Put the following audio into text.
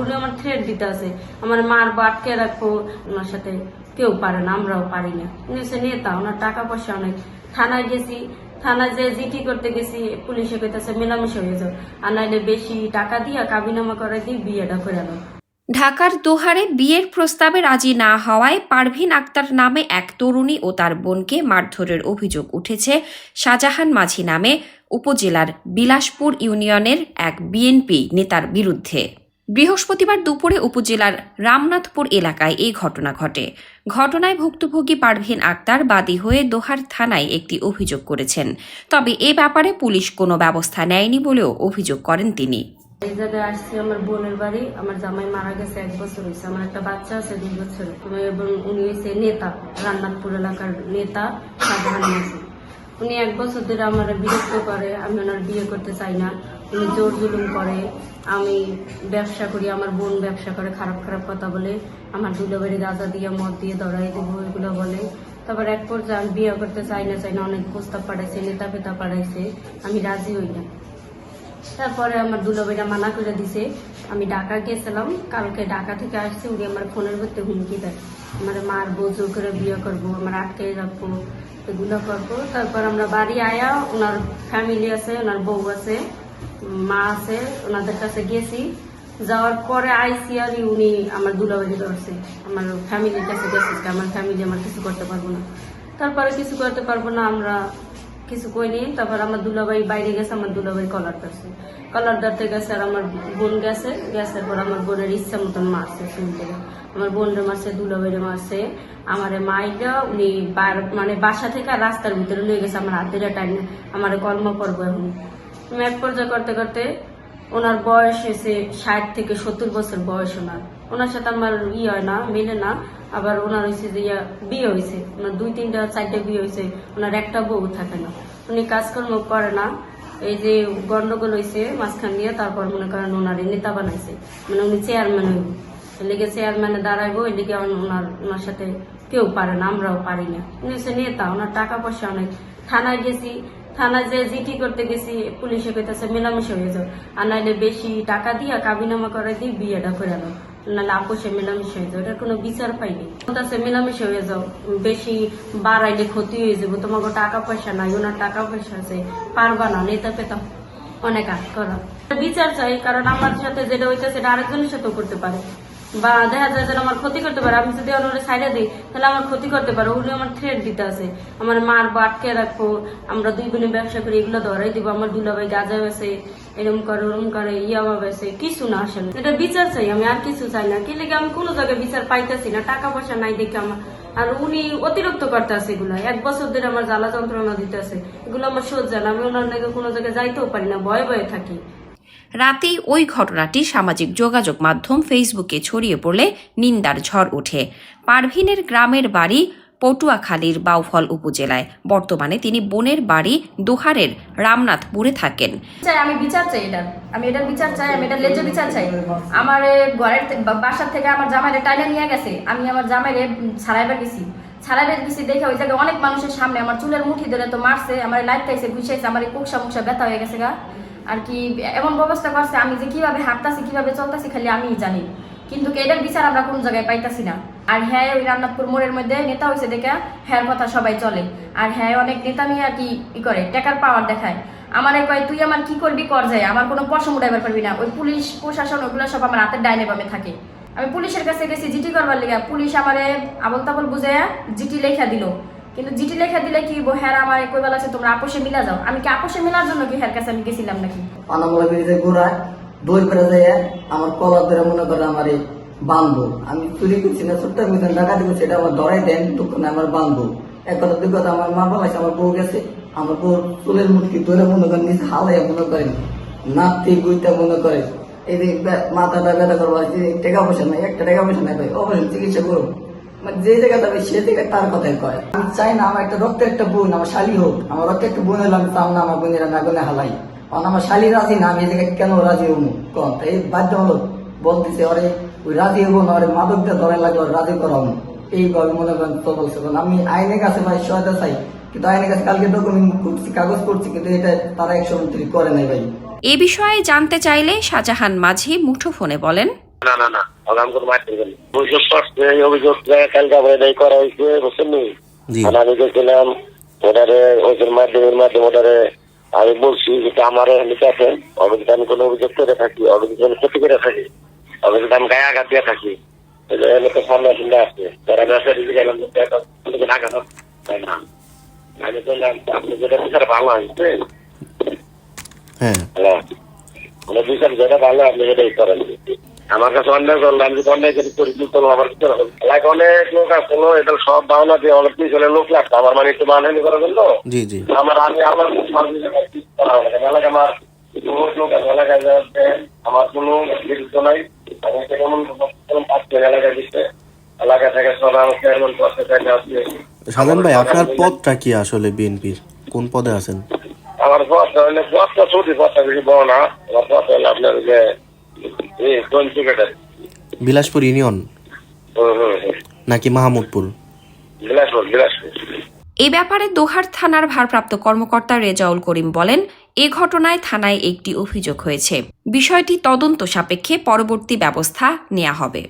উনি আমার থ্রেট দিতে আছে, আমার মারবো, আটকে রাখবো। ওনার সাথে কেউ পারে না, আমরাও পারি না। উনি হচ্ছে নেতা, ওনার টাকা পয়সা অনেক। থানায় গেছি, থানায় যে জিটি করতে গেছি, পুলিশে কইতেছে মেলামেশা হয়ে যাও, আর নাইলে বেশি টাকা দিয়া কাবিনামা করে দিই, বিয়েটা করে দাও। ঢাকার দোহারে বিয়ের প্রস্তাবে রাজি না হওয়ায় পারভিন আক্তার নামে এক তরুণী ও তার বোনকে মারধরের অভিযোগ উঠেছে শাহজাহান মাঝি নামে উপজেলার বিলাসপুর ইউনিয়নের এক বিএনপি নেতার বিরুদ্ধে। বৃহস্পতিবার দুপুরে উপজেলার রামনাথপুর এলাকায় এই ঘটনা ঘটে। ঘটনায় ভুক্তভোগী পারভিন আক্তার বাদী হয়ে দোহার থানায় একটি অভিযোগ করেছেন। তবে এ ব্যাপারে পুলিশ কোনো ব্যবস্থা নেয়নি বলেও অভিযোগ করেন তিনি। এই জায়গায় আসছি আমার বোনের বাড়ি, আমার জামাই মারা গেছে 1 বছর হয়েছে, আমার একটা বাচ্চা আছে 2 বছর, এবং উনি হয়েছে নেতা, রান্নাথপুর এলাকার নেতা শাহজাহান মাঝি। উনি 1 বছর ধরে আমার বিরক্ত করে, আমি ওনার বিয়ে করতে চাই না, উনি জোর জুলুম করে। আমি ব্যবসা করি, আমার বোন ব্যবসা করে, খারাপ খারাপ কথা বলে, আমার দুলাবাড়ি গাঁজা দিয়ে মদ দিয়ে দৌড়াই দেবো এগুলো বলে। তারপর এক পর্যায়ে আমি বিয়ে করতে চাই না, অনেক প্রস্তাব পাঠাইছে, নেতা ফেতা পাঠাইছে, আমি রাজি হই না। তারপরে আমার দুলাভাইরা মানা করে দিছে। আমি ঢাকা গেছিলাম, কালকে ঢাকা থেকে আসছি, উনি আমার ফোনের মধ্যে হুমকি দেয়, আমার মারবো, জোর করে বিয়ে করবো, আমার আটকে রাখবো, এগুলো করবো। তারপর আমরা বাড়ি আয়া, ওনার ফ্যামিলি আছে, ওনার বউ আছে, মা আছে, ওনাদের কাছে গেছি। যাওয়ার পরে আইসি আর উনি আমার দুলাভাই ধরছে, আমার ফ্যামিলির কাছে গেছে, আমার ফ্যামিলি আমার কিছু করতে পারবো না। তারপরে কিছু করতে পারবো না, আমরা কিছু কইনি। তারপর আমার দুলাভাই বাইরে গেছে, আমার দুলাভাই কলার ধরছে, কলার ধরতে গেছে, আর আমার বোন গেছে, গ্যাসের পর আমার বোনের ইচ্ছা মতন মারছে, শুনতে আমার বোনরে মারছে, দুলাভাইরে মারছে, আমারে মাইটা উনি মানে বাসা থেকে রাস্তার ভিতরে নিয়ে গেছে, আমার হাতের টাইম আমার কর্ম করবো। এখন আমি এক পর্যায়ে করতে করতে, ওনার বয়স হয়েছে 60 থেকে 70 বছর বয়স। ওনার সাথে আমার হয় না, মেলে না। আবার ওনার হয়েছে যে বিয়ে হয়েছে, ওনার 2-3টা 4টা বিয়ে হয়েছে, ওনার একটা বউ থাকে না, উনি কাজকর্ম করে না। এই যে গন্ডগোল হয়েছে মাঝখান দিয়ে, তারপর মনে করেন ওনার নেতা বানাইছে, মানে উনি চেয়ারম্যান হইব, এদিকে চেয়ারম্যানে দাঁড়াইবো, এদিকে ওনার সাথে কেউ পারে না, আমরাও পারি না। উনি হচ্ছে নেতা, ওনার টাকা পয়সা অনেক। থানায় গেছি, থানায় যে জিটি করতে গেছি, পুলিশে কইতেছে মেলামেশা হয়ে যাও, আর নাইলে বেশি টাকা দিয়া কাবিনামা করে দিই, বিয়েটা করে দাও, নাহলে আপোষে মেলামেশা হয়ে যাও। এটার কোনো বিচার পাইনি, বলতেছে মেলামেশা হয়ে যাও, বেশি বাড়াইলে ক্ষতি হয়ে যাবো, তোমাকে টাকা পয়সা নাই, ওনার টাকা পয়সা আছে, পারবা না, নেতা পেতাম অনেক আট করা। বিচার চাই, কারণ আমার সাথে যেটা হইতেছে সেটা আরেকজনের সাথেও করতে পারে, বা দেখা যায় যে আমার ক্ষতি করতে পারে। আমি যদি ওনার সাইডে দিই, তাহলে আমার ক্ষতি করতে পারে। উনি আমার থ্রেট দিতে আছে, আমার মারবো, আটকে রাখবো, আমরা 2 বোনে ব্যবসা করি, এগুলো ধরাই দিব, আমার দুলাভাই গাঁজা বেছে, এরকম করে ওরম করে, ইয়াবা বেছে, কিছু না আসলে। এটা বিচার চাই, আমি আর কিছু চাই না। কি লেগে আমি কোনো জায়গায় বিচার পাইতেছি না, টাকা পয়সা নাই দেখে আমার। আর উনি অতিরিক্ত করতে আছে এগুলো, 1 বছর ধরে আমার জ্বালা যন্ত্রণা দিতে আছে, এগুলো আমার সহ্য না। আমি ওনার লেগে কোনো জায়গায় যাইতেও পারি না, ভয়ে ভয়ে থাকি। রাতেই ওই ঘটনাটি সামাজিক যোগাযোগ মাধ্যম ফেসবুকে ছড়িয়ে পড়লে নিন্দার ঝড় ওঠে। পারভিনের গ্রামের বাড়ি পটুয়াখালীর বাউফল উপজেলায়। বর্তমানে তিনি বোনের বাড়ি দোহারের রামনাথপুরে থাকেন। আমি বিচার চাই, আমি এটার বিচার চাই, আমি এটার লেজ্জ বিচার চাই। আমার ঘরের বাসার থেকে আমার জামাইরে টাইলে নিয়ে গেছে, আমি আমার জামাইরে ছাড়াইবার গেছি দেখে ওই জায়গায় অনেক মানুষের সামনে আমার চুলের মুঠি ধরে তো মারছে, আমার লাইটাইছে, ঘুষাইছে, আমার কোকসা মুকসা ব্যথা হয়ে গেছে গা। আর কি এমন ব্যবস্থা করছে, আমি যে কিভাবে হাঁটতাছি, কিভাবে চলতেছি, খালি আমিই জানি। কিন্তু এটার বিচার আমরা কোন জায়গায় পাইতাছি না। আর হ্যাঁ, ওই রামনাথপুর মোড়ের মধ্যে নেতা হয়েছে দেখে হ্যাঁ কথা সবাই চলে। আর হ্যাঁ, অনেক নেতা নিয়ে আর কি করে টাকার পাওয়ার দেখায়। আমার কয় তুই আমার কি করবি কর, যায় আমার কোনো পশম উঠাইবার পারবি না। ওই পুলিশ প্রশাসন ওগুলো সব আমার হাতের ডাইনে বামে থাকে। আমি পুলিশের কাছে গেছি জিটি করবার লিগা, পুলিশ আমারে আবল তাবল বুঝে জিটি লেখা দিল। কিন্তু জিটি লেখা দিলে কি হ্যাঁ আমার কই বেলা আছে তোমরা আপোষে মিলা যাও। আমি কি আপোষে মিলার জন্য কি হ্যার কাছে আমি গেছিলাম নাকি? আনামলা বিরিজে ঘোরায় দই করে যায়, আমার কলার ধরে মনে করে আমার বান্ধব, আমি চুরি করছি না, ছোট্ট মিশন ডাকাতি করছি, এটা আমার ধরাই দেন, তখন আমার বান্ধব। এক কথা 2 কথা, আমার মা বাবা আছে, আমার বউ গেছে, আমার বউ চুলের মুটকি ধরে মনে করেন নিচে হালাইয়া মনে করেন নাতি গুইটা মনে করে এই যে মাথাটা ব্যথা করবো, টাকা পয়সা নাই, একটা টাকা পয়সা নাই ভাই, অবশ্যই চিকিৎসা করবো। মানে যে জায়গাটা হবে সে জায়গায় তার কথাই কয়। আমি চাই না আমার একটা রক্তের একটা বোন, আমার শালি হোক, আমার রক্তের একটা বোন হলে আমি চাও না আমার বোনেরা নাগনে হালাই। কারণ আমার শালি রাজি না, আমি এই জায়গায় কেন রাজি হবো কন, এই বাধ্য হলো বলতেছে ওরে ওই রাজি হবো না, ওরে মাদকটা ধরে লাগলো রাজি করাবো, এইভাবে মনে করেন তো বলছে। আমি আইনের কাছে ভাই সহায়তা চাই, কিন্তু আইনের কাছে কালকে ডকুমেন্ট করছি, কাগজ করছি, কিন্তু এটা তারা 129 করে নাই ভাই। এ বিষয়ে জানতে চাইলে শাহজাহান মাঝি মুঠোফোনে বলেন, না না না আগাম করে মারতে গেল অভিযোগ করছে এই অভিযোগ কালকে আমরা এটাই করা হয়েছে বুঝছেন নি জি আর আমি গেছিলাম ওটারে ওদের মাধ্যমে ওটারে আমি বলছি যেটা আমার লিখে আছেন অভিযোগ আমি কোনো অভিযোগ করে থাকি অভিযোগ আমি ক্ষতি করে থাকি অভিযোগ আমি গায়ে আঘাত দিয়ে থাকি লোকের সামনে আসলে আসছে তারা ব্যবসা দিতে গেলাম আঘাত তাই না আমি বললাম আপনি যেটা বিচার ভালো হয়েছে হ্যাঁ হ্যাঁ মানে বিচার যেটা ভালো আপনি সেটাই করেন আমার কাছে অন্যায় করলে আমি যদি অন্যায় করি করবো আমার কিছু এলাকা অনেক লোক আসলো এটা সব ভাওনা দিয়ে অনেক পিছনে লোক লাগতো আমার মানে একটু মানহানি করার জন্য জি জি আমার আমার এলাকা আমার বহুত লোক আছে এলাকায় যাচ্ছে আমার কোনো বিরুদ্ধ নাই আমি কেমন পাচ্ছি এলাকায় দিচ্ছে এলাকা থেকে সব আমার চেয়ারম্যান করতে চাই আসছে সাজান ভাই আপনার পদটা কি আসলে বিএনপির কোন পদে আছেন? আমার পথটা হলে পথটা ছোট পথটা বেশি বড় না আমার পথ হলে আপনার যে বিলাসপুর ইউনিয়ন নাকি মাহমুদপুর? বিলাসপুর বিলাসপুর। এ ব্যাপারে দোহার থানার ভারপ্রাপ্ত কর্মকর্তা রেজাউল করিম বলেন, এ ঘটনায় থানায় একটি অভিযোগ হয়েছে। বিষয়টি তদন্ত সাপেক্ষে পরবর্তী ব্যবস্থা নেওয়া হবে।